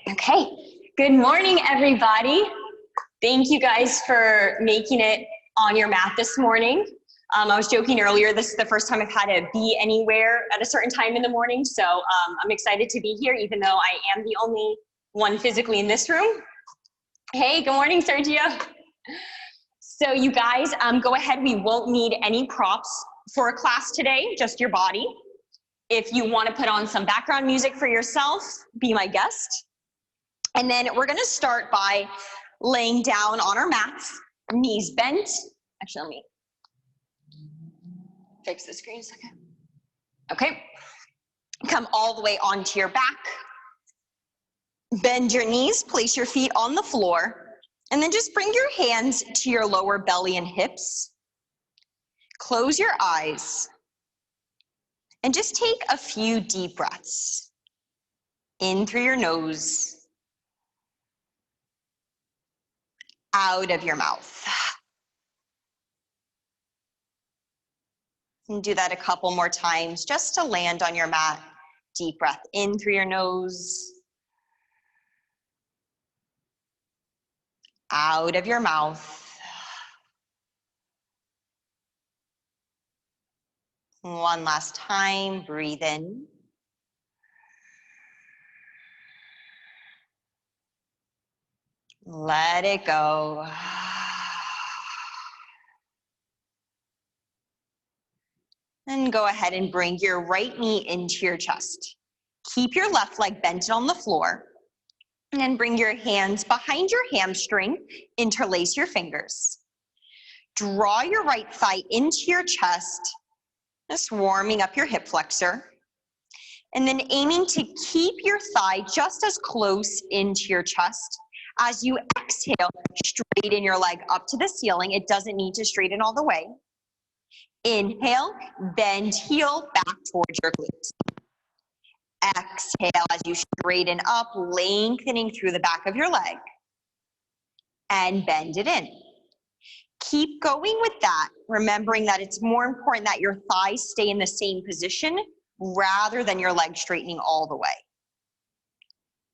Okay, good morning, everybody. Thank you guys for making it on your mat this morning. I was joking earlier, this is the first time I've had to be anywhere at a certain time in the morning, so I'm excited to be here, even though I am the only one physically in this room. Hey, good morning, Sergio. So you guys, go ahead. We won't need any props for a class today, just your body. If you want to put on some background music for yourself, be my guest. And then we're going to start by laying down on our mats, knees bent. Actually, let me fix the screen a second. Okay. Come all the way onto your back. Bend your knees, place your feet on the floor, and then just bring your hands to your lower belly and hips. Close your eyes. And just take a few deep breaths. In through your nose. Out of your mouth. And do that a couple more times just to land on your mat. Deep breath in through your nose. Out of your mouth. One last time, breathe in. Let it go. And go ahead and bring your right knee into your chest. Keep your left leg bent on the floor. And then bring your hands behind your hamstring. Interlace your fingers. Draw your right thigh into your chest. Just warming up your hip flexor. And then aiming to keep your thigh just as close into your chest. As you exhale, straighten your leg up to the ceiling. It doesn't need to straighten all the way. Inhale, bend heel back towards your glutes. Exhale as you straighten up, lengthening through the back of your leg. And bend it in. Keep going with that, remembering that it's more important that your thighs stay in the same position rather than your leg straightening all the way.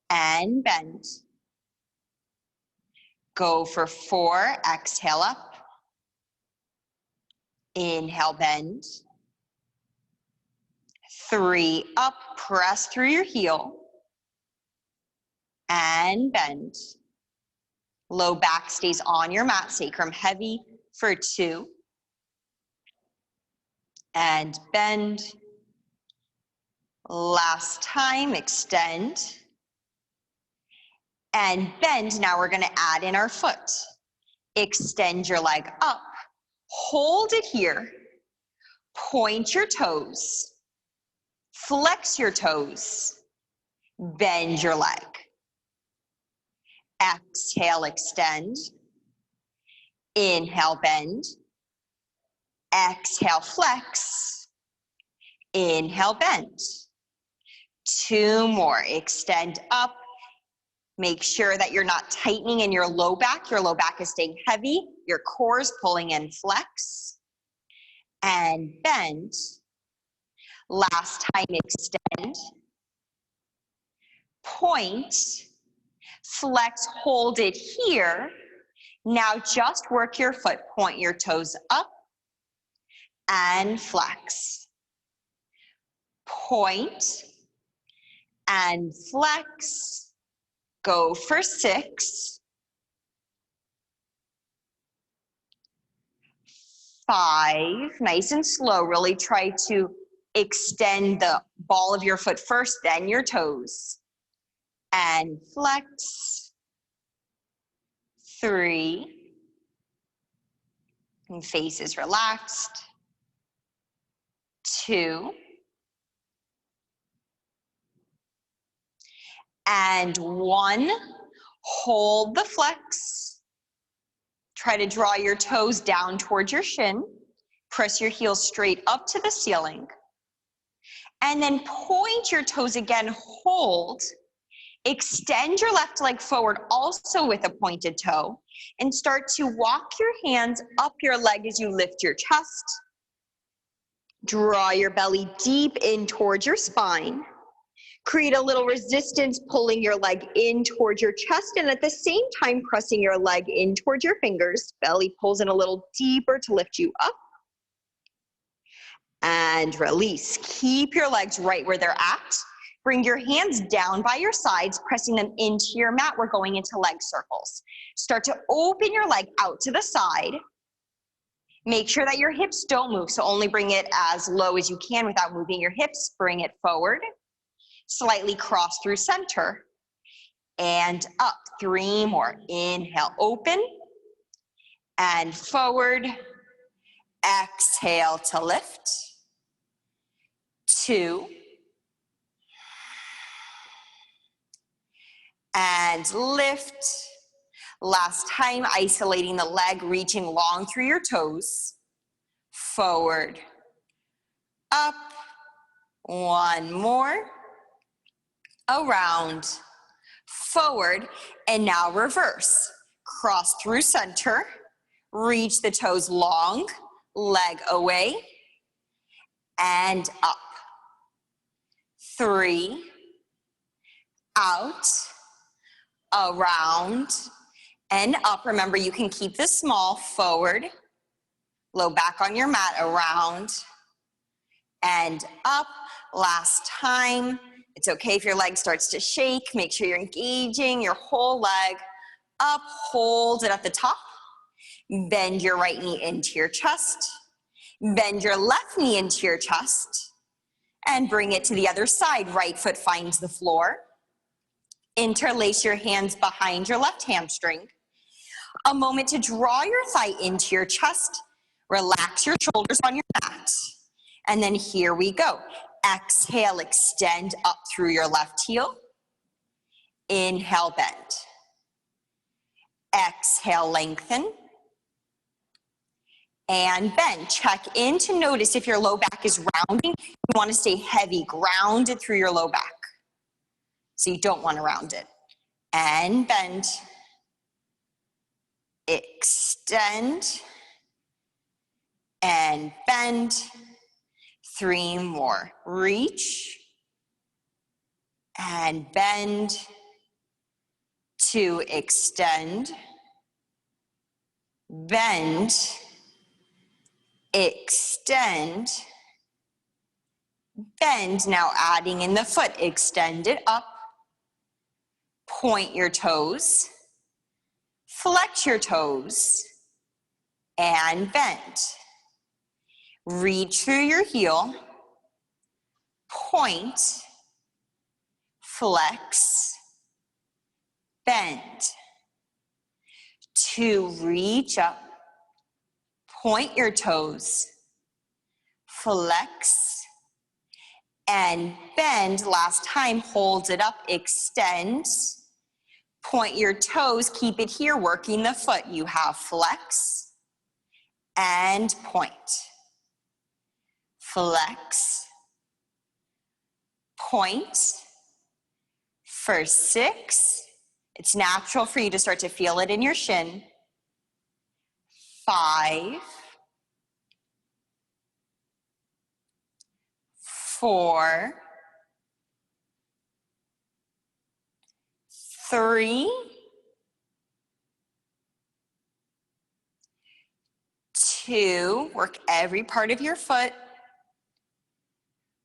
And bend. Go for 4, exhale up. Inhale, bend. 3, up, press through your heel. And bend. Low back stays on your mat, sacrum heavy for 2. And bend. Last time, extend. And bend, now we're gonna add in our foot. Extend your leg up. Hold it here. Point your toes. Flex your toes. Bend your leg. Exhale, extend. Inhale, bend. Exhale, flex. Inhale, bend. 2 more. Extend up. Make sure that you're not tightening in your low back. Your low back is staying heavy. Your core is pulling in, flex. And bend. Last time, extend. Point. Flex, hold it here. Now just work your foot. Point your toes up. And flex. Point. And flex. Go for 6. 5, nice and slow. Really try to extend the ball of your foot first, then your toes. And flex. 3. And face is relaxed. 2. And 1. Hold the flex. Try to draw your toes down towards your shin. Press your heels straight up to the ceiling. And then point your toes again, hold. Extend your left leg forward also with a pointed toe. And start to walk your hands up your leg as you lift your chest. Draw your belly deep in towards your spine. Create a little resistance, pulling your leg in towards your chest, and at the same time pressing your leg in towards your fingers. Belly pulls in a little deeper to lift you up. And release. Keep your legs right where they're at. Bring your hands down by your sides, pressing them into your mat. We're going into leg circles. Start to open your leg out to the side. Make sure that your hips don't move, so only bring it as low as you can without moving your hips. Bring it forward. Slightly cross through center. And up. 3 more. Inhale, open. And forward. Exhale to lift. 2. And lift. Last time, isolating the leg, reaching long through your toes. Forward. Up. 1 more. Around. Forward. And now reverse. Cross through center. Reach the toes long. Leg away. And up. 3. Out. Around. And up. Remember, you can keep this small. Forward. Low back on your mat. Around. And up. Last time. It's okay if your leg starts to shake. Make sure you're engaging your whole leg. Up. Hold it at the top. Bend your right knee into your chest. Bend your left knee into your chest. And bring it to the other side. Right foot finds the floor. Interlace your hands behind your left hamstring. A moment to draw your thigh into your chest. Relax your shoulders on your mat. And then here we go. Exhale, extend up through your left heel. Inhale, bend. Exhale, lengthen. And bend. Check in to notice if your low back is rounding. You want to stay heavy, grounded through your low back. So you don't want to round it. And bend. Extend. And bend. 3 more. Reach. And bend. 2, extend. Bend. Extend. Bend. Now adding in the foot. Extend it up. Point your toes. Flex your toes. And bend. Reach through your heel. Point. Flex. Bend. 2, reach up. Point your toes. Flex. And bend. Last time, hold it up. Extend. Point your toes. Keep it here, working the foot. You have flex. And point. Flex. Point. For 6. It's natural for you to start to feel it in your shin. 5. 4. 3. 2. Work every part of your foot.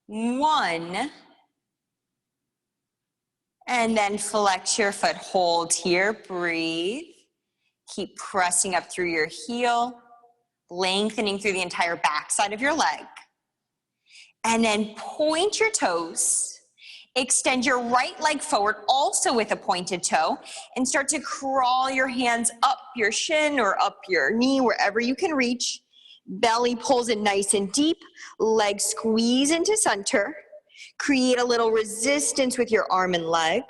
1. And then flex your foot. Hold here. Breathe. Keep pressing up through your heel, lengthening through the entire backside of your leg. And then point your toes. Extend your right leg forward, also with a pointed toe, and start to crawl your hands up your shin or up your knee, wherever you can reach. Belly pulls in nice and deep. Legs squeeze into center. Create a little resistance with your arm and leg.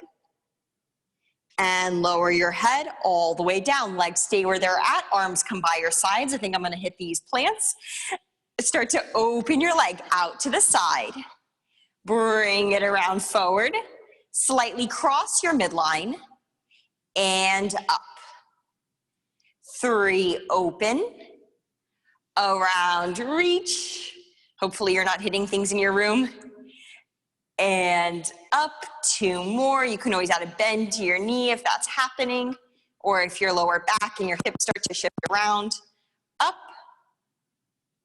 And lower your head all the way down. Legs stay where they're at. Arms come by your sides. I think I'm going to hit these plants. Start to open your leg out to the side. Bring it around forward. Slightly cross your midline. And up. 3, open. Around, reach. Hopefully you're not hitting things in your room. And up, 2 more. You can always add a bend to your knee if that's happening, or if your lower back and your hips start to shift around. Up,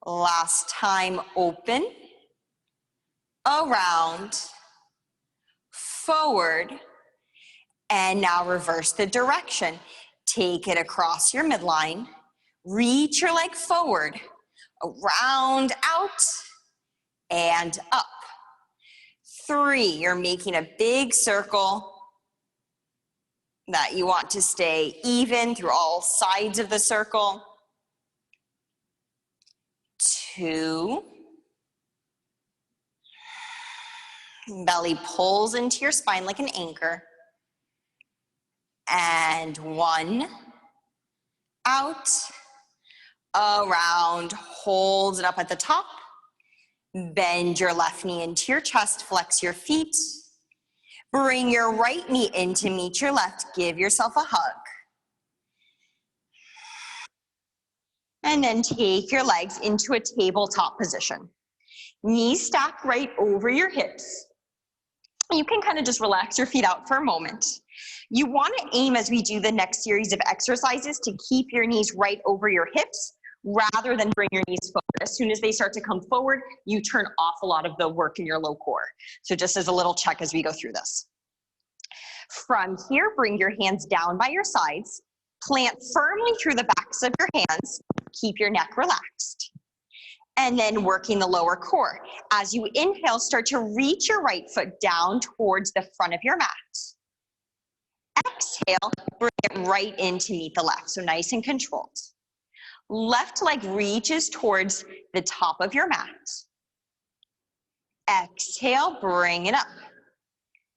last time, open, around, forward, and now reverse the direction. Take it across your midline, reach your leg forward, around, out, and up. 3, you're making a big circle that you want to stay even through all sides of the circle. 2, belly pulls into your spine like an anchor. And 1, out, around, hold it up at the top. Bend your left knee into your chest, flex your feet. Bring your right knee in to meet your left. Give yourself a hug. And then take your legs into a tabletop position. Knees stacked right over your hips. You can kind of just relax your feet out for a moment. You want to aim, as we do the next series of exercises, to keep your knees right over your hips rather than bring your knees forward. As soon as they start to come forward, you turn off a lot of the work in your low core. So just as a little check as we go through this. From here, bring your hands down by your sides. Plant firmly through the backs of your hands. Keep your neck relaxed. And then working the lower core. As you inhale, start to reach your right foot down towards the front of your mat. Exhale, bring it right in to meet the left, so nice and controlled. Left leg reaches towards the top of your mat. Exhale, bring it up.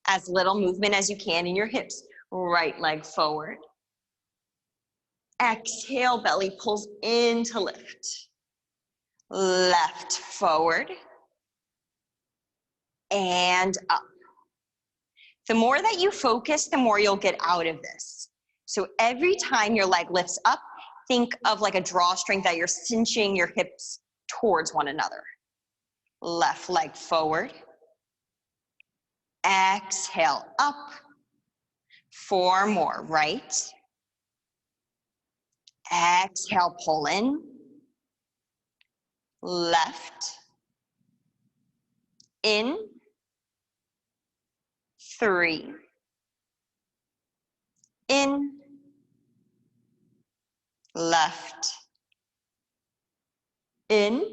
As little movement as you can in your hips. Right leg forward. Exhale, belly pulls in to lift. Left forward. And up. The more that you focus, the more you'll get out of this. So every time your leg lifts up, think of like a drawstring that you're cinching your hips towards one another. Left leg forward. Exhale, up. 4 more, right. Exhale, pull in. Left. In. 3. In. Left. In.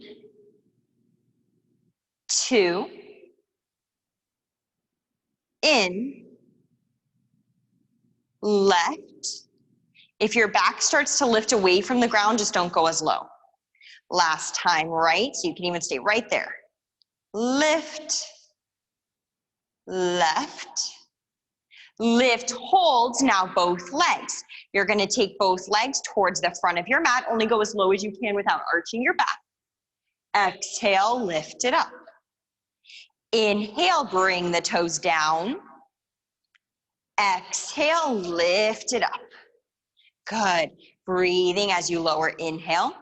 2. In. Left. If your back starts to lift away from the ground, just don't go as low. Last time, right? So you can even stay right there. Lift. Left. Lift, hold, now both legs. You're gonna take both legs towards the front of your mat. Only go as low as you can without arching your back. Exhale, lift it up. Inhale, bring the toes down. Exhale, lift it up. Good. Breathing as you lower, inhale.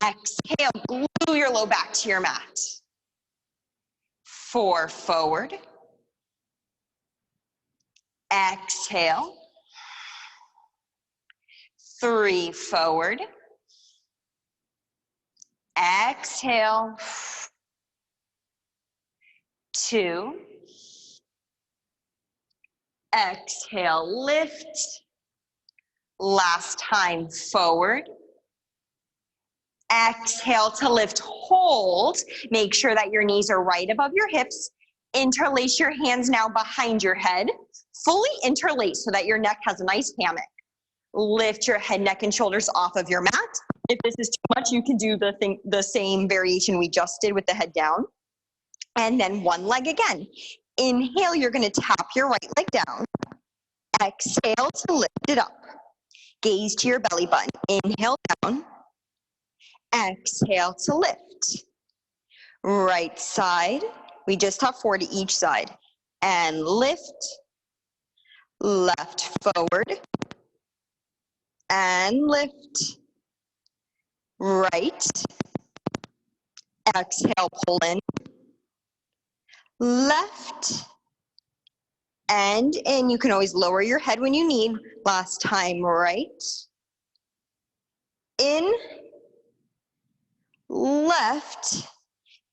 Exhale, glue your low back to your mat. 4, forward. Exhale. 3, forward. Exhale. 2. Exhale, lift. Last time, forward. Exhale to lift, hold. Make sure that your knees are right above your hips. Interlace your hands now behind your head. Fully interlace so that your neck has a nice hammock. Lift your head, neck, and shoulders off of your mat. If this is too much, you can do the same variation we just did with the head down. And then one leg again. Inhale, you're gonna tap your right leg down. Exhale to lift it up. Gaze to your belly button. Inhale down. Exhale to lift. Right side. We just have 4 to each side. And lift. Left forward. And lift. Right. Exhale, pull in. left, and in. You can always lower your head when you need. Last time, right, in, left,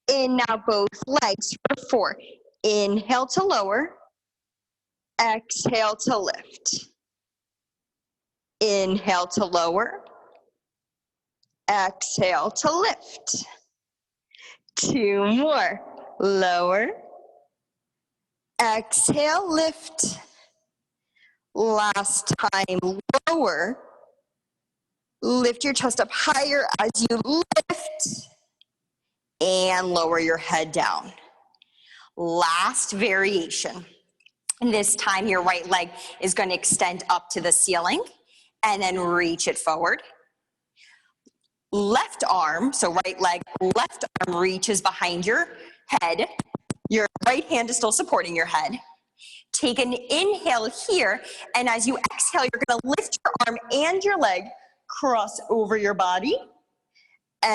in. Now both legs for 4. Inhale to lower, exhale to lift. Inhale to lower, exhale to lift. 2 more. Lower, exhale, lift. Last time, lower. Lift your chest up higher as you lift, and lower your head down. Last variation. And this time, your right leg is going to extend up to the ceiling, and then reach it forward. Left arm, so right leg, left arm reaches behind your head. Your right hand is still supporting your head. Take an inhale here, and as you exhale, you're going to lift your arm and your leg, cross over your body,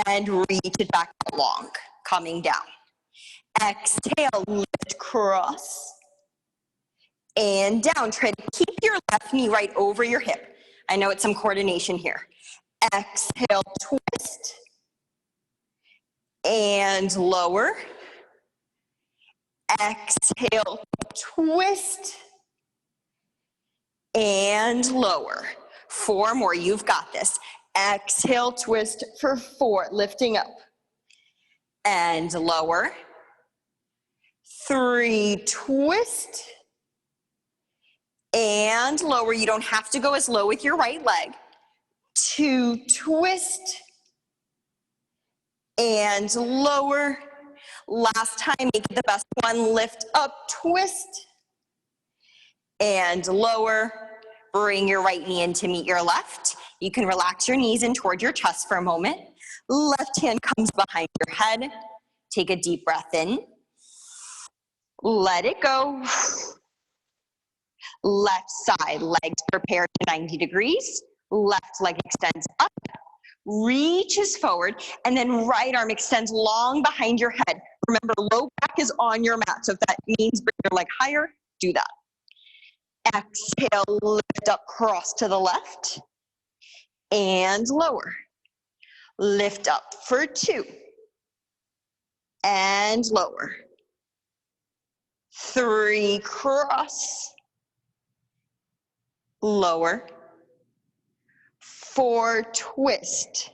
and reach it back along, coming down. Exhale, lift, cross, and down. Try to keep your left knee right over your hip. I know it's some coordination here. Exhale, twist, and lower. Exhale, twist, and lower. 4 more, you've got this. Exhale, twist for 4, lifting up. And lower. 3, twist. And lower, you don't have to go as low with your right leg. 2, twist. And lower. Last time, make it the best one. Lift up, twist. And lower. Bring your right knee in to meet your left. You can relax your knees in toward your chest for a moment. Left hand comes behind your head. Take a deep breath in. Let it go. Left side, legs prepare to 90 degrees. Left leg extends up, reaches forward, and then right arm extends long behind your head. Remember, low back is on your mat, so if that means bring your leg higher, do that. Exhale, lift up, cross to the left, and lower. Lift up for 2, and lower. 3, cross, lower. 4, twist.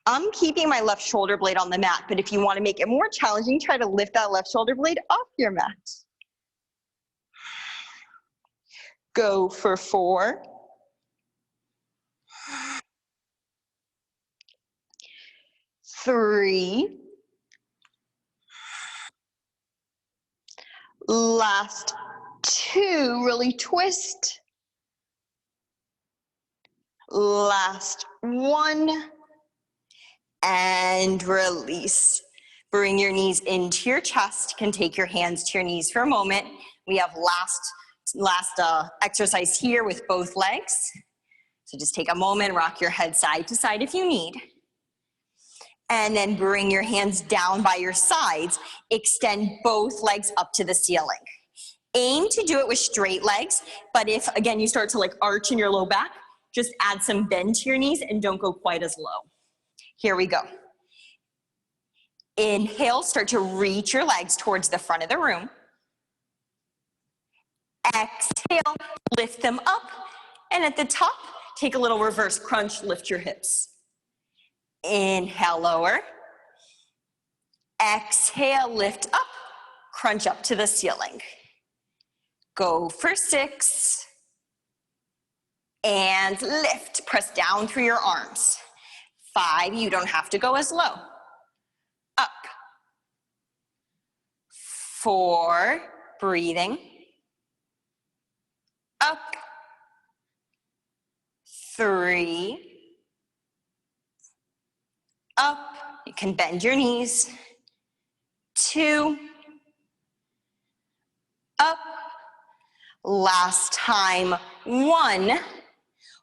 I'm keeping my left shoulder blade on the mat, but if you want to make it more challenging, try to lift that left shoulder blade off your mat. Go for 4. 3. Last 2, really twist. Last 1. And release. Bring your knees into your chest. You can take your hands to your knees for a moment. We have last exercise here with both legs. So just take a moment, rock your head side to side if you need. And then bring your hands down by your sides. Extend both legs up to the ceiling. Aim to do it with straight legs, but if, again, you start to like arch in your low back, just add some bend to your knees and don't go quite as low. Here we go. Inhale, start to reach your legs towards the front of the room. Exhale, lift them up, and at the top, take a little reverse crunch, lift your hips. Inhale, lower. Exhale, lift up, crunch up to the ceiling. Go for 6. And lift, press down through your arms. 5, you don't have to go as low. Up. 4, breathing. Up. 3. Up. You can bend your knees. 2. Up. Last time. 1.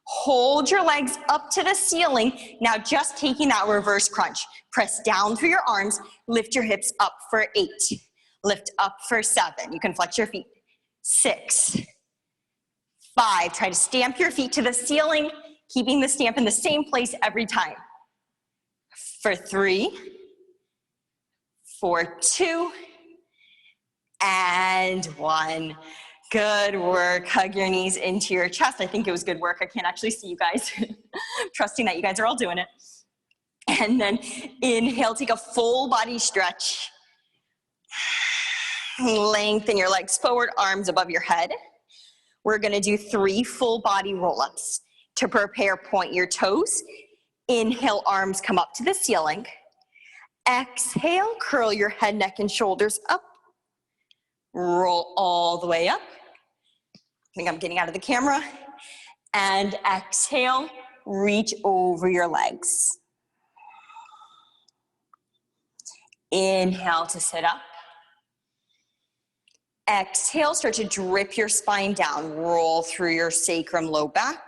Hold your legs up to the ceiling. Now just taking that reverse crunch. Press down through your arms. Lift your hips up for 8. Lift up for 7. You can flex your feet. 6, 5. Try to stamp your feet to the ceiling, keeping the stamp in the same place every time. For 3, for 2, and 1. Good work. Hug your knees into your chest. I think it was good work. I can't actually see you guys. Trusting that you guys are all doing it. And then inhale, take a full body stretch. Lengthen your legs forward, arms above your head. We're gonna do 3 full body roll-ups. To prepare, point your toes. Inhale, arms come up to the ceiling. Exhale, curl your head, neck, and shoulders up. Roll all the way up. I think I'm getting out of the camera. And exhale, reach over your legs. Inhale to sit up. Exhale, start to drip your spine down. Roll through your sacrum, low back,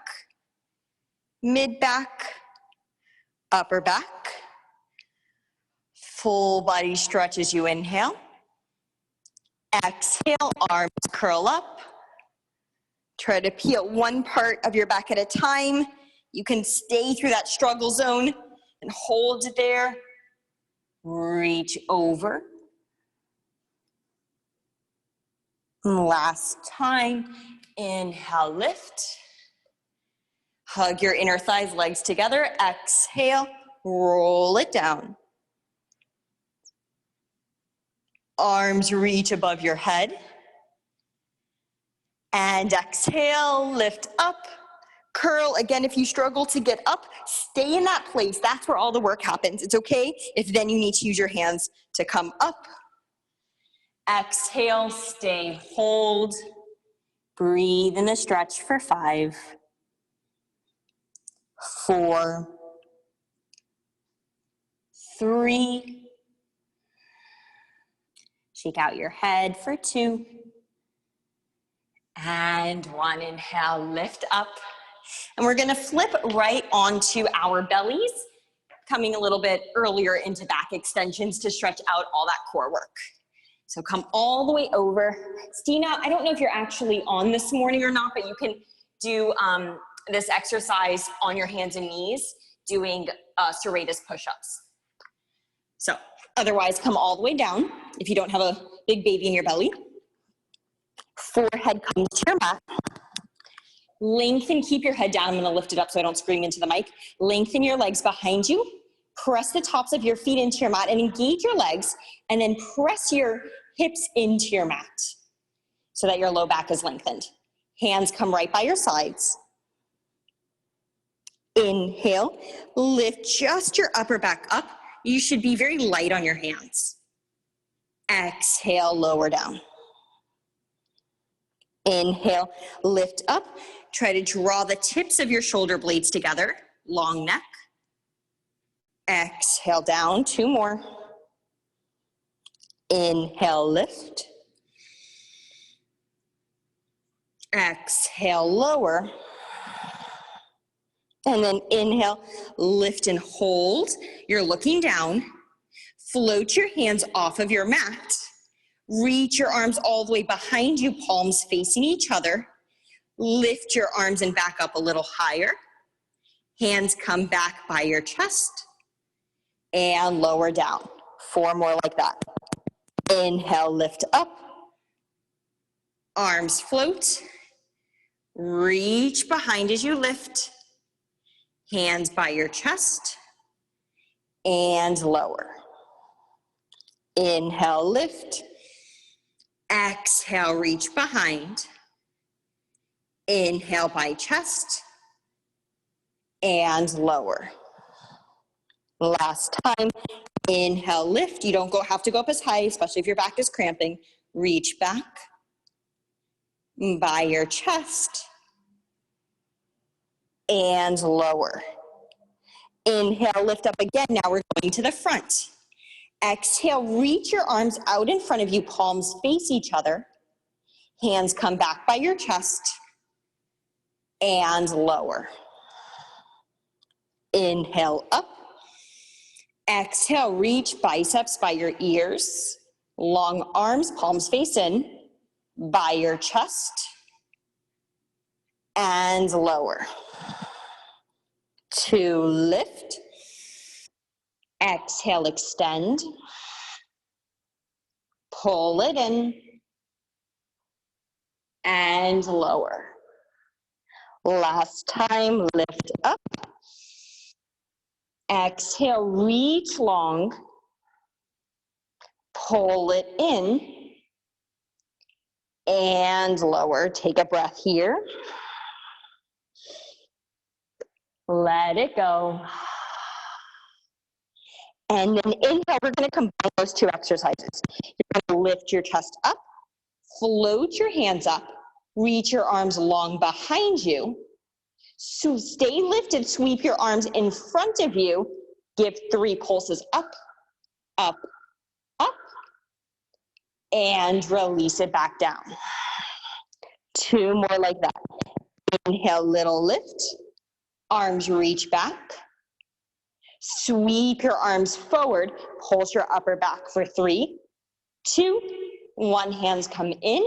mid back, upper back. Full body stretch as you inhale. Exhale, arms curl up. Try to peel one part of your back at a time. You can stay through that struggle zone and hold it there. Reach over. Last time, inhale, lift. Hug your inner thighs, legs together. Exhale, roll it down. Arms reach above your head. And exhale, lift up, curl. Again, if you struggle to get up, stay in that place. That's where all the work happens. It's okay if then you need to use your hands to come up. Exhale, stay, hold. Breathe in the stretch for 5, 4, 3. Shake out your head for 2. And 1, inhale, lift up. And we're gonna flip right onto our bellies, coming a little bit earlier into back extensions to stretch out all that core work. So come all the way over. Stina, I don't know if you're actually on this morning or not, but you can do this exercise on your hands and knees, doing serratus push-ups. So otherwise, come all the way down if you don't have a big baby in your belly. Forehead comes to your mat. Lengthen, keep your head down. I'm gonna lift it up so I don't scream into the mic. Lengthen your legs behind you. Press the tops of your feet into your mat and engage your legs, and then press your hips into your mat so that your low back is lengthened. Hands come right by your sides. Inhale, lift just your upper back up. You should be very light on your hands. Exhale, lower down. Inhale, lift up. Try to draw the tips of your shoulder blades together, long neck. Exhale, down, 2 more. Inhale, lift. Exhale, lower. And then inhale, lift and hold. You're looking down. Float your hands off of your mat. Reach your arms all the way behind you, palms facing each other. Lift your arms and back up a little higher. Hands come back by your chest. And lower down. 4 more like that. Inhale, lift up. Arms float. Reach behind as you lift. Hands by your chest. And lower. Inhale, lift. Exhale, reach behind. Inhale by chest. And lower. Last time, inhale, lift. You don't have to go up as high, especially if your back is cramping. Reach back by your chest and lower. Inhale, lift up again. Now we're going to the front. Exhale, reach your arms out in front of you, palms face each other. Hands come back by your chest and lower. Inhale, up. Exhale, reach biceps by your ears. Long arms, palms face in, by your chest, and lower. 2, lift. Exhale, extend. Pull it in, and lower. Last time, lift up. Exhale, reach long. Pull it in, and lower. Take a breath here. Let it go. And then inhale, we're going to combine those two exercises. You're going to lift your chest up, float your hands up, reach your arms long behind you. So stay lifted, sweep your arms in front of you. Give 3 pulses up, up, up, and release it back down. 2 more like that. Inhale, little lift. Arms reach back. Sweep your arms forward. Pulse your upper back for 3, 2, 1. Hands come in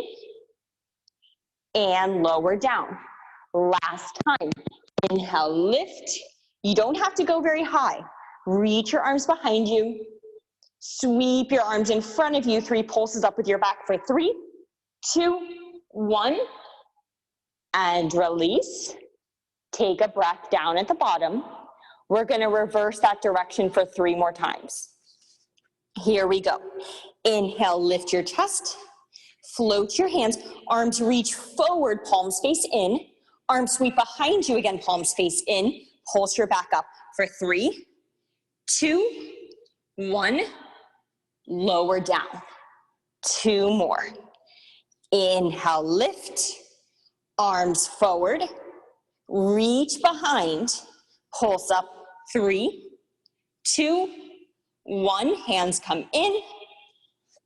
and lower down. Last time. Inhale, lift. You don't have to go very high. Reach your arms behind you. Sweep your arms in front of you. 3 pulses up with your back for 3, 2, 1. And release. Take a breath down at the bottom. We're going to reverse that direction for 3 more times. Here we go. Inhale, lift your chest. Float your hands. Arms reach forward, palms face in. Arms sweep behind you again, palms face in. Pulse your back up for 3, 2, 1. Lower down. 2 more. Inhale, lift. Arms forward. Reach behind. Pulse up. 3, 2, 1. Hands come in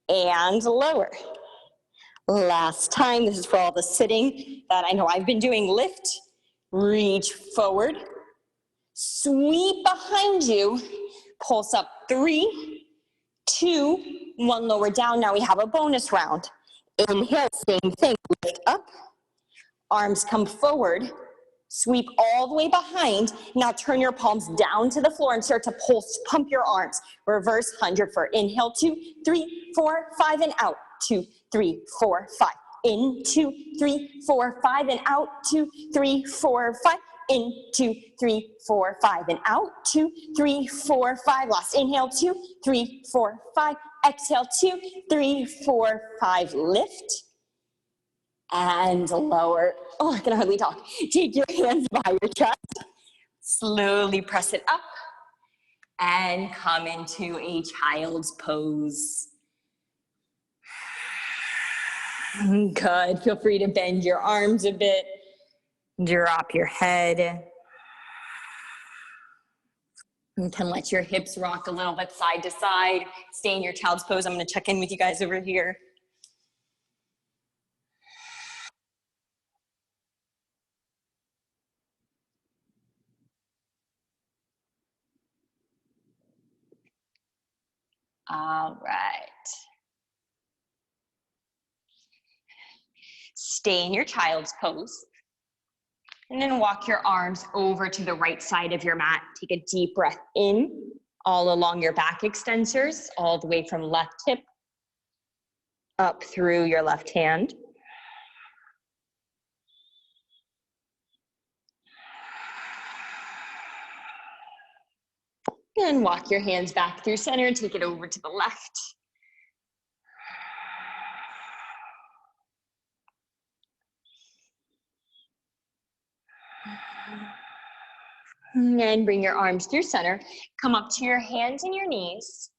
and lower. Last time, this is for all the sitting that I know I've been doing. Lift, reach forward, sweep behind you, pulse up. 3, 2, 1. Lower down. Now we have a bonus round. Inhale, same thing. Lift up, arms come forward, sweep all the way behind. Now turn your palms down to the floor and start to pulse, pump your arms. Reverse 100 for inhale, 2, 3, 4, 5, and out. 2, 3, 4, 5. In, 2, 3, 4, 5, and out. 2, 3, 4, 5. In, 2, 3, 4, 5, and out. 2, 3, 4, 5. Last inhale, 2, 3, 4, 5. Exhale, 2, 3, 4, 5. Lift and lower. Oh, I can hardly talk. Take your hands by your chest. Slowly press it up and come into a child's pose. Good. Feel free to bend your arms a bit. Drop your head. You can let your hips rock a little bit side to side. Stay in your child's pose. I'm going to check in with you guys over here. All right. Stay in your child's pose. And then walk your arms over to the right side of your mat. Take a deep breath in, all along your back extensors, all the way from left hip up through your left hand. And walk your hands back through center and take it over to the left. And bring your arms through center. Come up to your hands and your knees.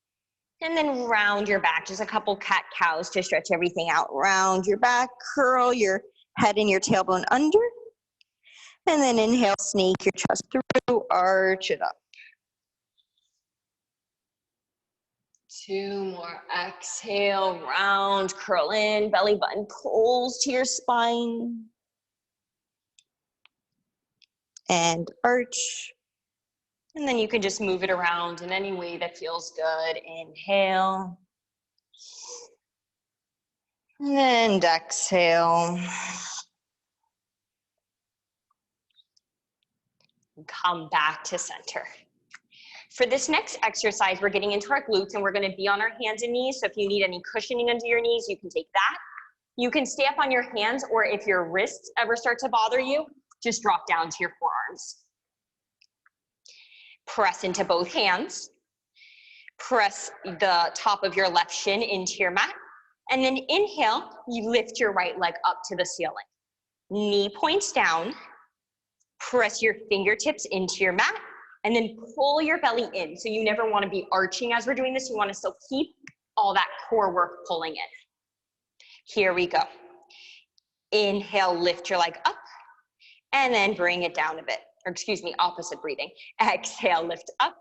And then round your back. Just a couple cat-cows to stretch everything out. Round your back, curl your head and your tailbone under. And then inhale, snake your chest through, arch it up. 2 more. Exhale, round, curl in, belly button pulls to your spine. And arch. And then you can just move it around in any way that feels good. Inhale. And exhale. Come back to center. For this next exercise, we're getting into our glutes and we're going to be on our hands and knees. So if you need any cushioning under your knees, you can take that. You can stay up on your hands, or if your wrists ever start to bother you, just drop down to your forearms. Press into both hands. Press the top of your left shin into your mat. And then inhale, you lift your right leg up to the ceiling. Knee points down. Press your fingertips into your mat. And then pull your belly in. So you never want to be arching as we're doing this. You want to still keep all that core work pulling in. Here we go. Inhale, lift your leg up. And then bring it down a bit. Or excuse me, opposite breathing. Exhale, lift up.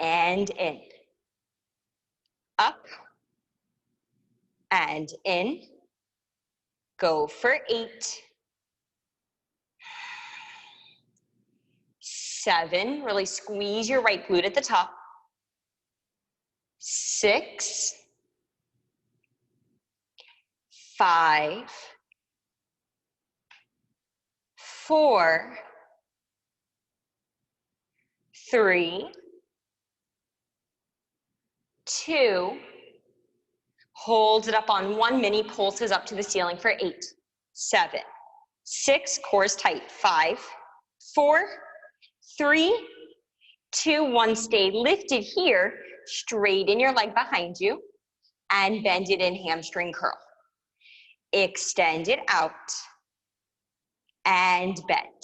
And in. Up. And in. Go for 8. 7, really squeeze your right glute at the top. 6, 5, 4, 3, 2, hold it up on 1, mini pulses up to the ceiling for 8, 7, 6, core's tight, 5, 4, 3, 2, 1, stay lifted here, straighten your leg behind you, and bend it in hamstring curl. Extend it out, and bend.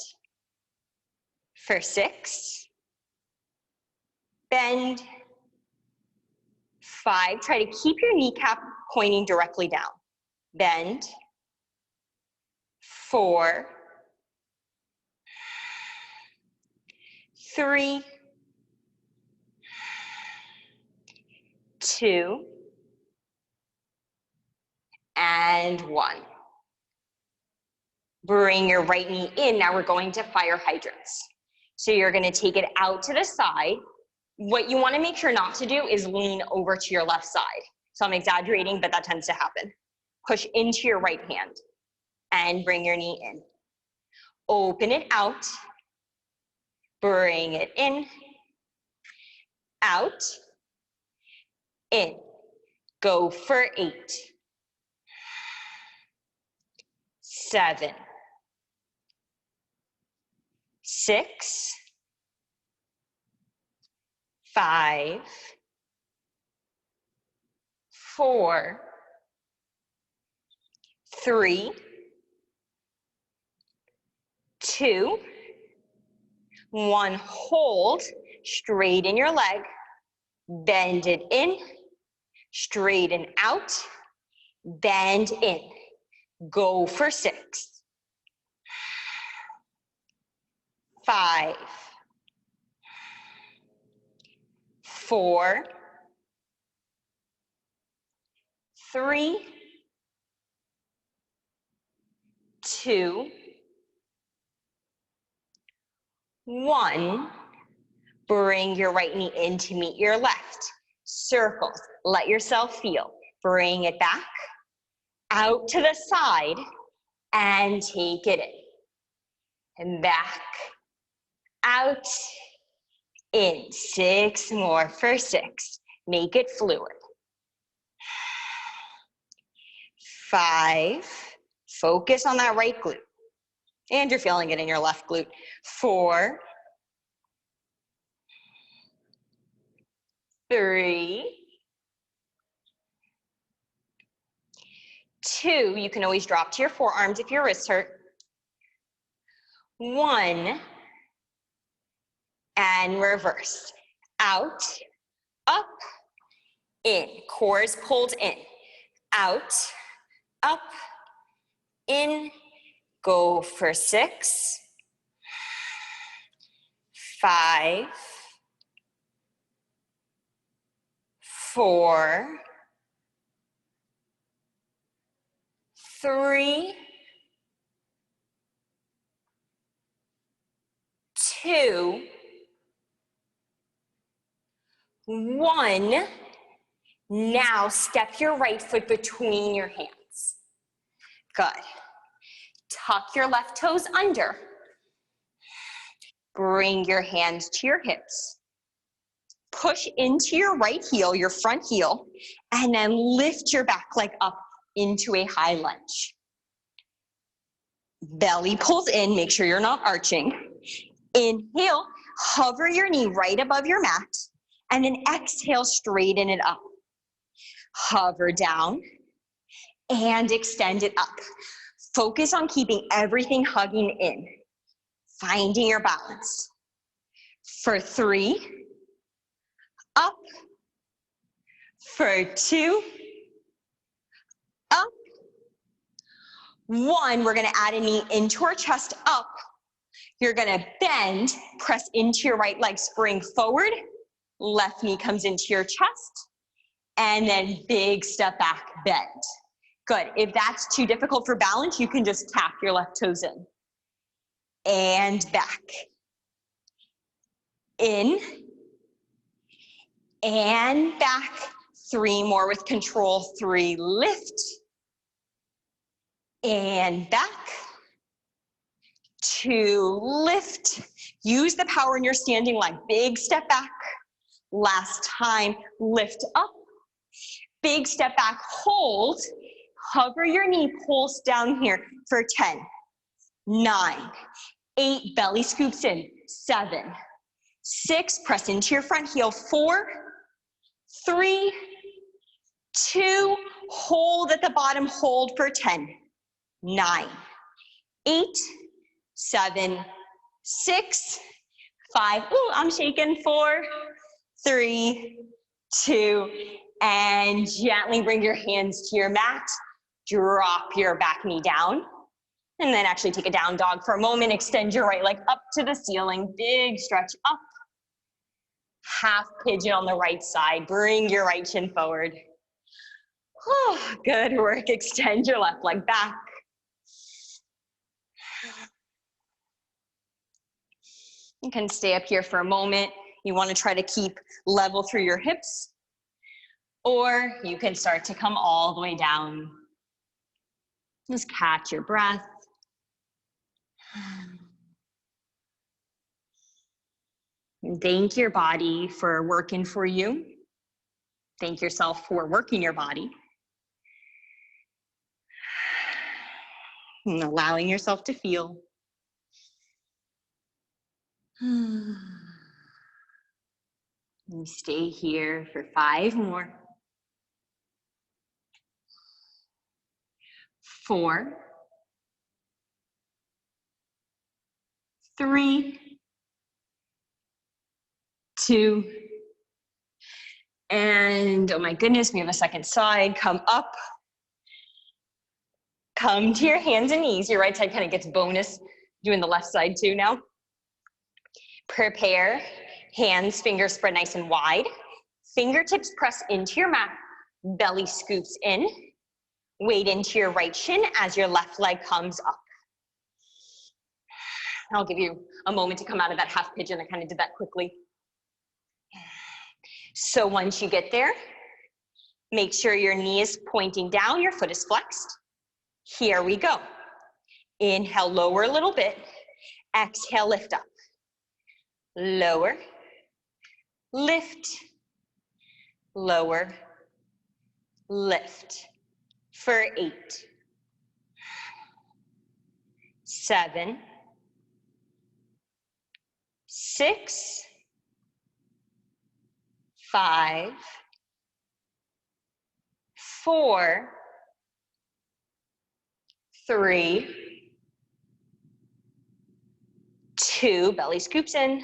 For 6, bend. 5, try to keep your kneecap pointing directly down. Bend. 4, 3, 2, and 1. Bring your right knee in. Now we're going to fire hydrants. So you're going to take it out to the side. What you want to make sure not to do is lean over to your left side. So I'm exaggerating, but that tends to happen. Push into your right hand and bring your knee in. Open it out. Bring it in. Out. In. Go for 8. 7. 6. 5. 4. 3. 2. 1. Hold. Straighten your leg. Bend it in. Straighten out. Bend in. Go for 6. 5. 4. 3. 2. 1. Bring your right knee in to meet your left. Circles. Let yourself feel. Bring it back, out to the side, and take it in. And back, out, in. 6 more for 6. Make it fluid. 5. Focus on that right glute. And you're feeling it in your left glute. 4. 3. 2. You can always drop to your forearms if your wrists hurt. 1. And reverse. Out, up, in. Core is pulled in. Out, up, in. Go for 6. 5. 4. 3. 2. 1. Now step your right foot between your hands. Good. Tuck your left toes under. Bring your hands to your hips. Push into your right heel, your front heel, and then lift your back leg up into a high lunge. Belly pulls in, make sure you're not arching. Inhale, hover your knee right above your mat, and then exhale, straighten it up. Hover down and extend it up. Focus on keeping everything hugging in, finding your balance. For 3, up. For 2, up. 1, we're gonna add a knee into our chest, up. You're gonna bend, press into your right leg, spring forward. Left knee comes into your chest. And then big step back, bend. Good. If that's too difficult for balance, you can just tap your left toes in. And back. In. And back. 3 more with control. 3, lift. And back. 2, lift. Use the power in your standing leg. Big step back. Last time, lift up. Big step back, hold. Hover your knee, pulse down here for 10, 9, 8, belly scoops in, 7, 6, press into your front heel, 4, 3, 2, hold at the bottom, hold for 10, 9, 8, 7, 6, 5, ooh, I'm shaking, 4, 3, 2, and gently bring your hands to your mat. Drop your back knee down. And then actually take a down dog for a moment. Extend your right leg up to the ceiling. Big stretch up. Half pigeon on the right side. Bring your right shin forward. Oh, good work. Extend your left leg back. You can stay up here for a moment. You want to try to keep level through your hips. Or you can start to come all the way down. Just catch your breath. And thank your body for working for you. Thank yourself for working your body. And allowing yourself to feel. And stay here for 5 more. 4, 3, 2, and oh my goodness, we have a second side. Come up. Come to your hands and knees. Your right side kind of gets bonus doing the left side too now. Prepare. Hands, fingers spread nice and wide. Fingertips press into your mat. Belly scoops in. Weight into your right shin as your left leg comes up. I'll give you a moment to come out of that half pigeon. I kind of did that quickly. So once you get there, make sure your knee is pointing down, your foot is flexed. Here we go. Inhale, lower a little bit. Exhale, lift up. Lower, lift, lower, lift. For 8, 7, 6, 5, 4, 3, 2, belly scoops in.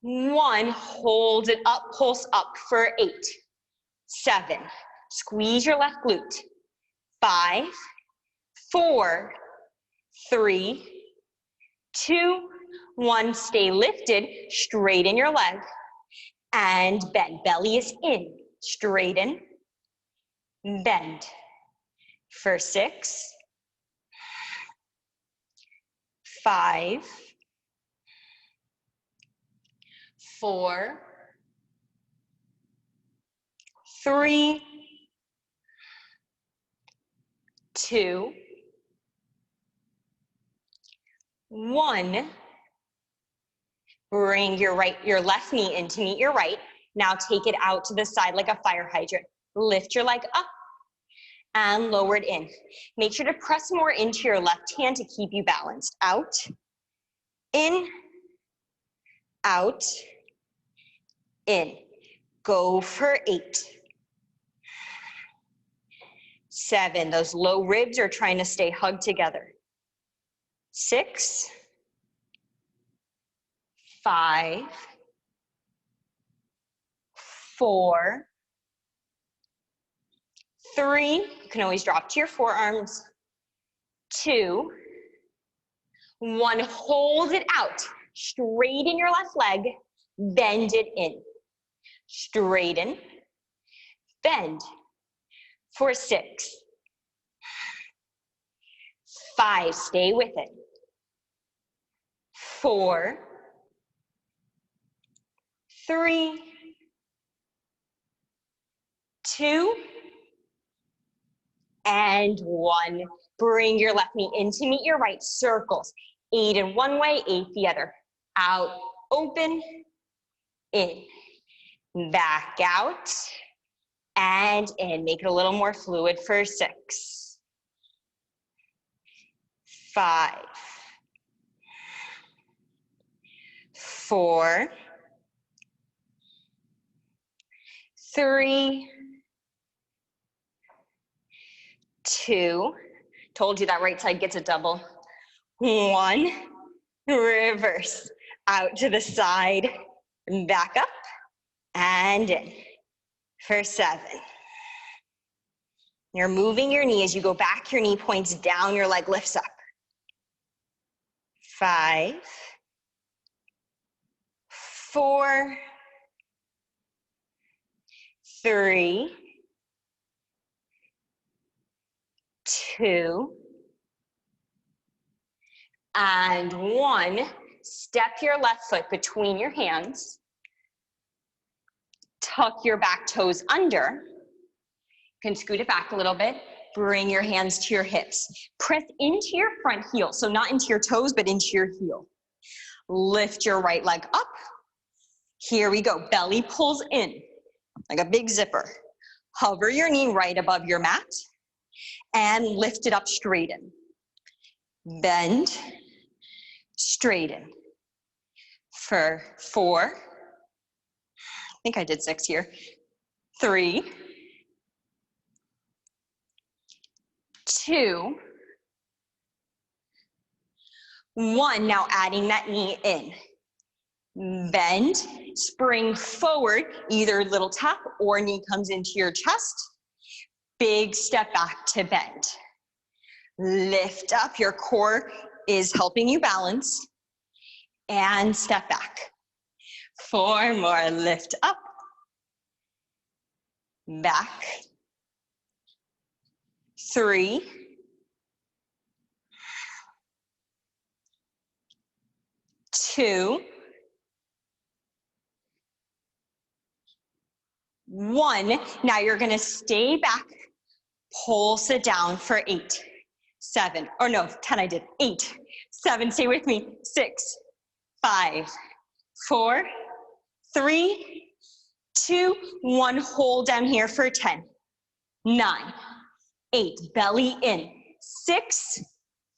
1, hold it up, pulse up for 8, 7, squeeze your left glute. 5, 4, 3, 2, 1, stay lifted, straighten your leg, and bend. Belly is in, straighten, bend. For 6, 5, 4, 3, 2, 1. Bring your left knee in to meet your right. Now take it out to the side like a fire hydrant. Lift your leg up and lower it in. Make sure to press more into your left hand to keep you balanced. Out, in, out, in. Go for 8. 7, those low ribs are trying to stay hugged together. 6, 5, 4, 3, you can always drop to your forearms. 2, 1, hold it out. Straighten your left leg, bend it in. Straighten, bend. For 6, 5, stay with it. 4, 3, 2, and 1. Bring your left knee in to meet your right. Circles. 8 in one way, 8 the other. Out, open, in. Back out, and in. Make it a little more fluid for 6, 5, 4, 3, 2, told you that right side gets a double. 1, reverse, out to the side, back up, and in for 7. You're moving your knee as you go back, your knee points down, your leg lifts up. 5, 4, 3, 2, and 1. Step your left foot between your hands. Tuck your back toes under. You can scoot it back a little bit. Bring your hands to your hips. Press into your front heel, so not into your toes, but into your heel. Lift your right leg up. Here we go. Belly pulls in like a big zipper. Hover your knee right above your mat and lift it up, straighten. Bend, straighten. For 4, I think I did 6 here. 3, 2, 1. Now adding that knee in. Bend, spring forward, either little tap or knee comes into your chest. Big step back to bend. Lift up, your core is helping you balance. And step back. 4 more, lift up. Back. 3, 2, 1. Now you're gonna stay back, pulse it down for 8, 7, or no, 10 I did, 8, 7, stay with me, 6, 5, 4, 3, 2, 1, hold down here for 10, 9, 8, belly in, 6,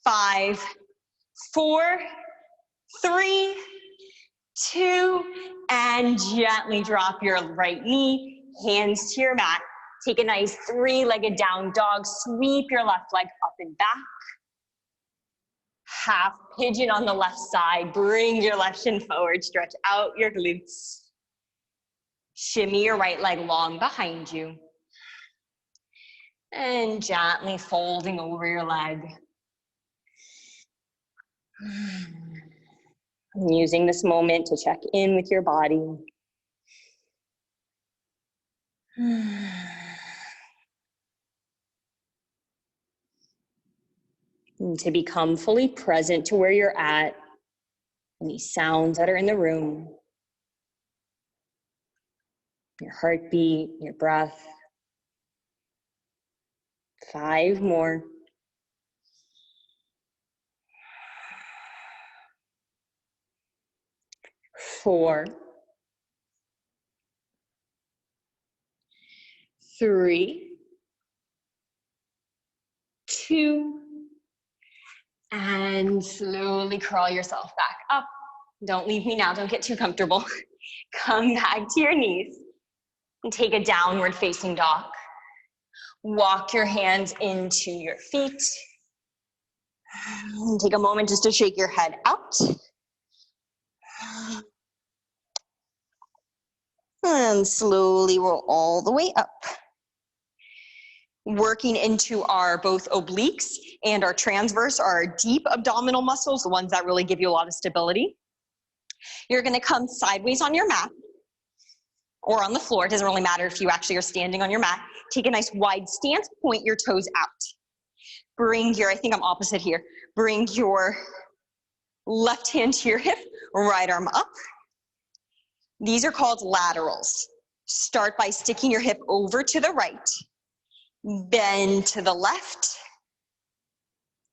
5, 4, 3, 2, and gently drop your right knee, hands to your mat. Take a nice 3-legged down dog, sweep your left leg up and back. Half pigeon on the left side, bring your left shin forward, stretch out your glutes. Shimmy your right leg long behind you. And gently folding over your leg. Using this moment to check in with your body. And to become fully present to where you're at, any sounds that are in the room, your heartbeat, your breath. 5 more. 4, 3, 2, and slowly crawl yourself back up. Don't leave me now, don't get too comfortable. Come back to your knees and take a downward facing dog. Walk your hands into your feet. Take a moment just to shake your head out. And slowly roll all the way up. Working into our both obliques and our transverse, our deep abdominal muscles, the ones that really give you a lot of stability. You're gonna come sideways on your mat or on the floor. It doesn't really matter if you actually are standing on your mat. Take a nice wide stance, point your toes out. Bring your, I think I'm opposite here. Bring your left hand to your hip, right arm up. These are called laterals. Start by sticking your hip over to the right, bend to the left,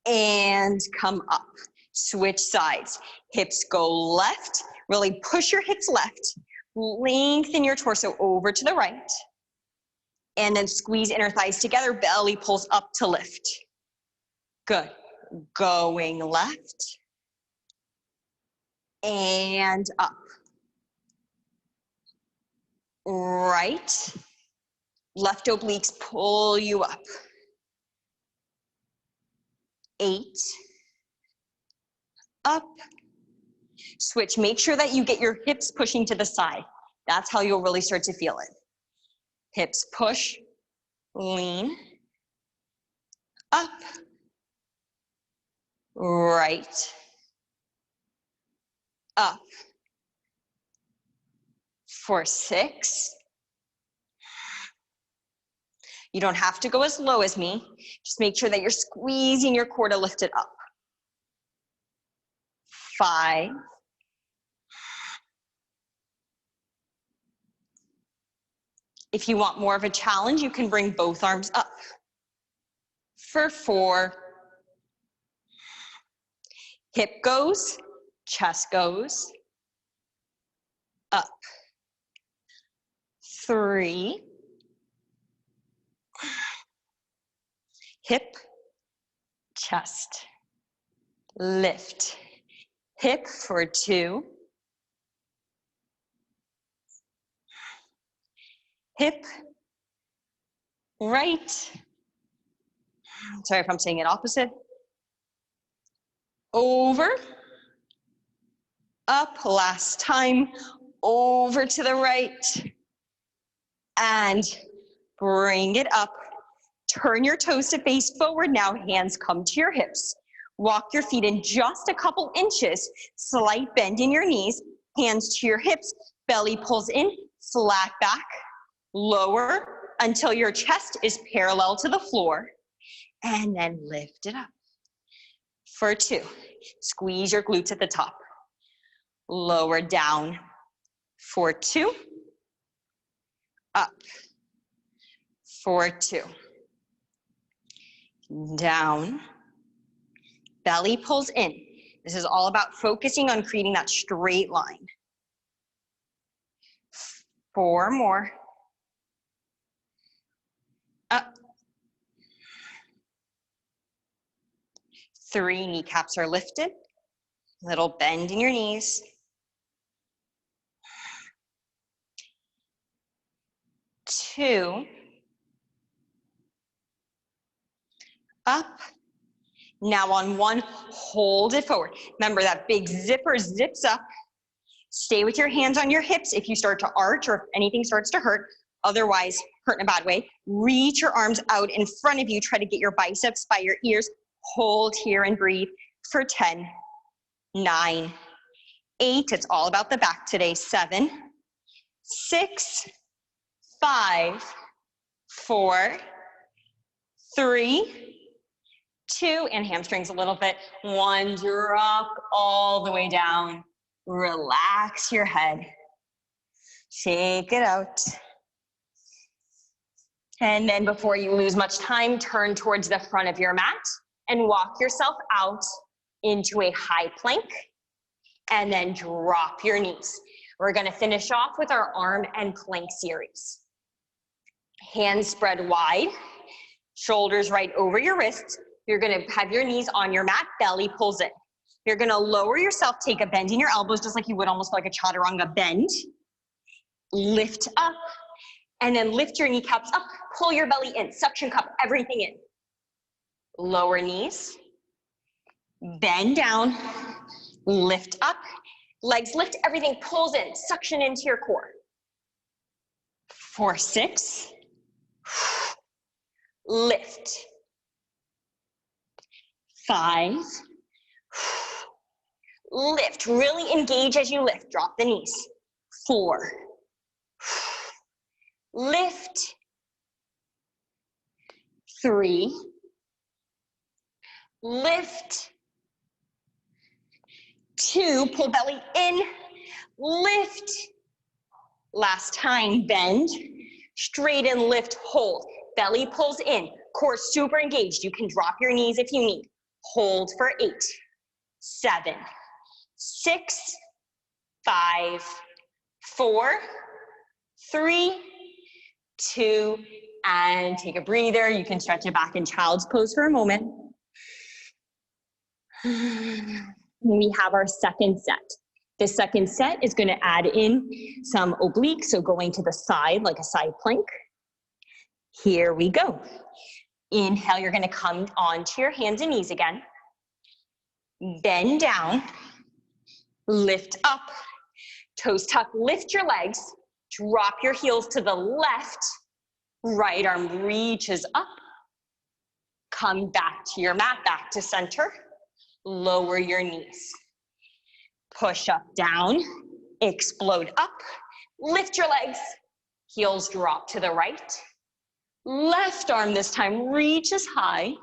and come up. Switch sides. Hips go left, really push your hips left. Lengthen your torso over to the right. And then squeeze inner thighs together, belly pulls up to lift. Good. Going left and up. Right. Left obliques pull you up. 8. Up. Switch. Make sure that you get your hips pushing to the side. That's how you'll really start to feel it. Hips push, lean, up, right, up. For 6. You don't have to go as low as me. Just make sure that you're squeezing your core to lift it up. 5. If you want more of a challenge, you can bring both arms up. For 4. Hip goes, chest goes, up. 3. Hip, chest, lift. Hip for 2. Hip, right. Sorry if I'm saying it opposite. Over, up, last time, over to the right, and bring it up. Turn your toes to face forward now, hands come to your hips. Walk your feet in just a couple inches, slight bend in your knees, hands to your hips, belly pulls in, flat back, lower until your chest is parallel to the floor, and then lift it up. For 2, squeeze your glutes at the top. Lower down. For 2, up. For 2. Down. Belly pulls in. This is all about focusing on creating that straight line. 4 more. Up. 3, kneecaps are lifted. Little bend in your knees. 2. Up. Now on 1, hold it forward. Remember that big zipper zips up. Stay with your hands on your hips if you start to arch or if anything starts to hurt. Otherwise, hurt in a bad way. Reach your arms out in front of you. Try to get your biceps by your ears. Hold here and breathe for 10, 9, 8. It's all about the back today. 7, 6, 5, 4, 3, 2, and hamstrings a little bit. 1, drop all the way down. Relax your head. Shake it out. And then before you lose much time, turn towards the front of your mat and walk yourself out into a high plank, and then drop your knees. We're gonna finish off with our arm and plank series. Hands spread wide, shoulders right over your wrists. You're gonna have your knees on your mat, belly pulls in. You're gonna lower yourself, take a bend in your elbows, just like you would almost like a chaturanga bend. Lift up, and then lift your kneecaps up, pull your belly in, suction cup everything in. Lower knees, bend down, lift up, legs lift, everything pulls in, suction into your core. 4, 6, lift. 5, lift, really engage as you lift, drop the knees. 4, lift. 3, lift. 2, pull belly in, lift. Last time, bend, straighten, lift, hold. Belly pulls in, core super engaged. You can drop your knees if you need. Hold for 8, 7, 6, 5, 4, 3, 2, and take a breather. You can stretch it back in child's pose for a moment. We have our second set. This second set is going to add in some obliques, so going to the side like a side plank. Here we go. Inhale, you're going to come onto your hands and knees again. Bend down, lift up, toes tuck, lift your legs, drop your heels to the left, right arm reaches up, come back to your mat, back to center, lower your knees. Push up, down, explode up, lift your legs, heels drop to the right, left arm this time reaches high,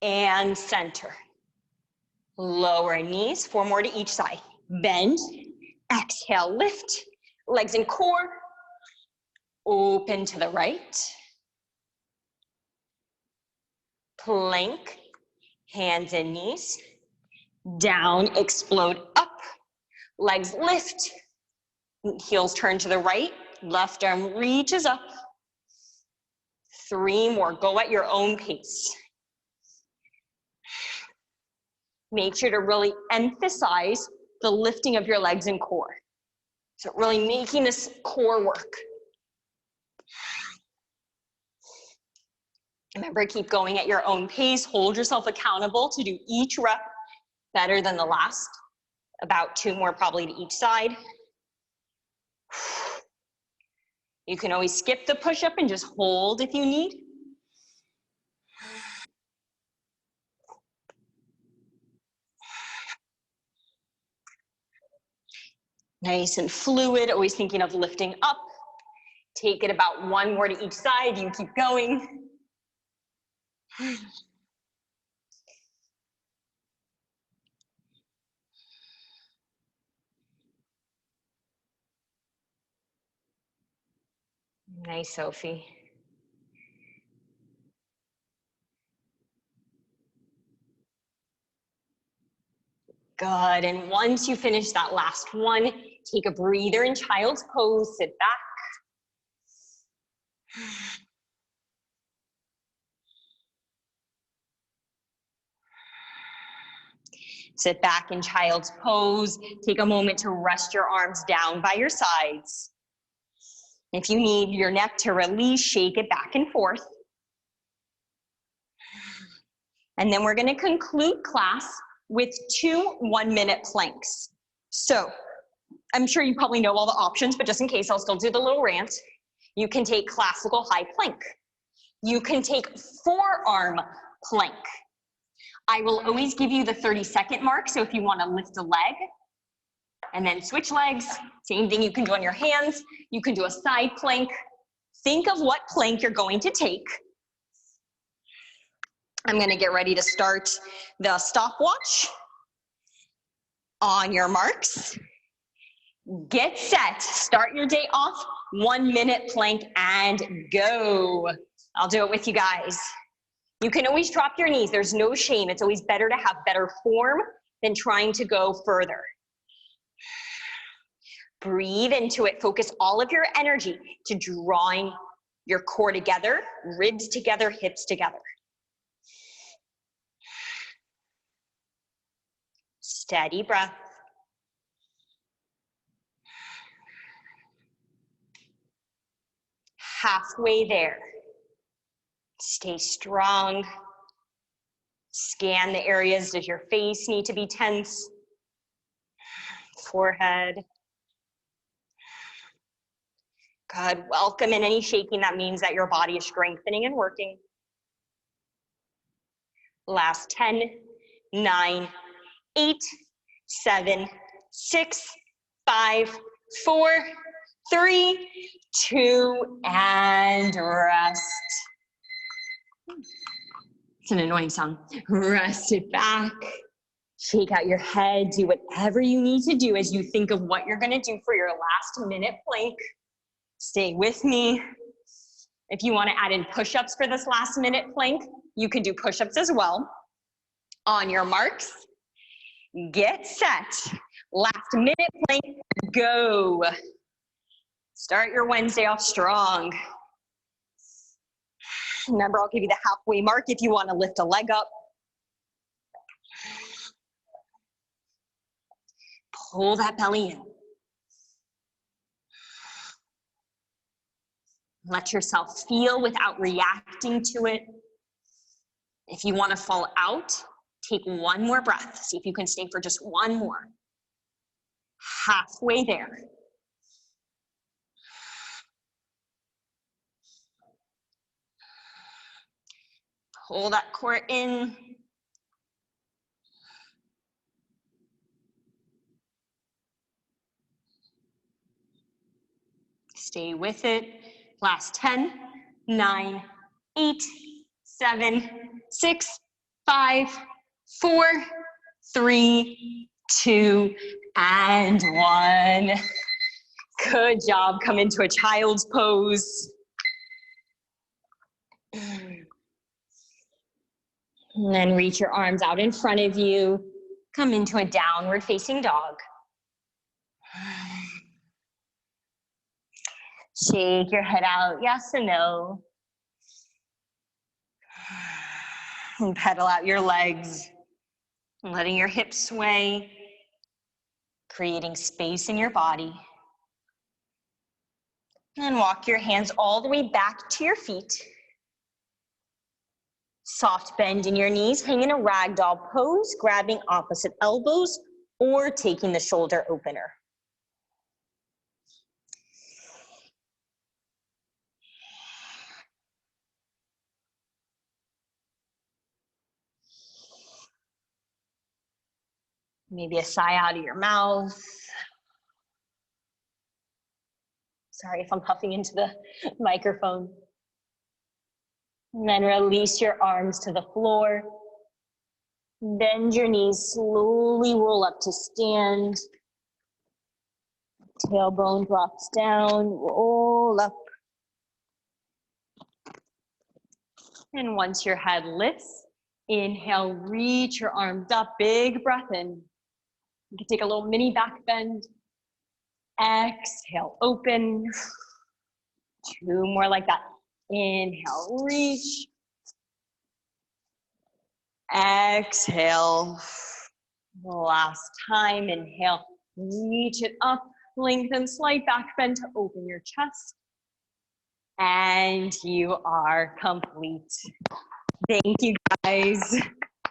and center. Lower knees, 4 more to each side. Bend, exhale, lift, legs and core, open to the right. Plank, hands and knees, down, explode up, legs lift, heels turn to the right, left arm reaches up. 3 more, go at your own pace. Make sure to really emphasize the lifting of your legs and core. So really making this core work. Remember, keep going at your own pace. Hold yourself accountable to do each rep better than the last. About 2 more probably to each side. You can always skip the push-up and just hold if you need. Nice and fluid, always thinking of lifting up. Take it about 1 more to each side. You keep going. Nice, Sophie. Good, and once you finish that last one, take a breather in child's pose, sit back. Sit back in child's pose. Take a moment to rest your arms down by your sides. If you need your neck to release, shake it back and forth. And then we're going to conclude class with 2 1-minute planks. So I'm sure you probably know all the options, but just in case, I'll still do the little rant. You can take classical high plank. You can take forearm plank. I will always give you the 30-second mark, so if you want to lift a leg and then switch legs, same thing you can do on your hands. You can do a side plank. Think of what plank you're going to take. I'm going to get ready to start the stopwatch. On your marks, get set. Start your day off 1 minute plank and go. I'll do it with you guys. You can always drop your knees. There's no shame. It's always better to have better form than trying to go further. Breathe into it. Focus all of your energy to drawing your core together, ribs together, hips together. Steady breath. Halfway there. Stay strong. Scan the areas. Does your face need to be tense? Forehead. Good. Welcome in any shaking. That means that your body is strengthening and working. Last 10, 9, 8, 7, 6, 5, 4, 3, 2, and rest. It's an annoying sound. Rest it back. Shake out your head. Do whatever you need to do as you think of what you're going to do for your last minute plank. Stay with me. If you want to add in push-ups for this last minute plank, you can do push-ups as well. On your marks, get set. Last minute plank, go. Start your Wednesday off strong. Remember, I'll give you the halfway mark if you want to lift a leg up. Pull that belly in. Let yourself feel without reacting to it. If you want to fall out, take one more breath. See if you can stay for just one more. Halfway there. Pull that core in. Stay with it. Last 10, 9, 8, 7, 6, 5, 4, 3, 2, and 1. Good job. Come into a child's pose. And then reach your arms out in front of you. Come into a downward facing dog. Shake your head out, yes and no. And pedal out your legs, letting your hips sway, creating space in your body. And walk your hands all the way back to your feet. Soft bend in your knees, hang in a ragdoll pose, grabbing opposite elbows or taking the shoulder opener. Maybe a sigh out of your mouth. Sorry if I'm puffing into the microphone. And then release your arms to the floor. Bend your knees, slowly roll up to stand. Tailbone drops down, roll up. And once your head lifts, inhale, reach your arms up, big breath in. You can take a little mini back bend. Exhale, open. 2 more like that. Inhale, reach. Exhale. Last time, inhale, reach it up, lengthen, slight back bend to open your chest. And you are complete. Thank you, guys.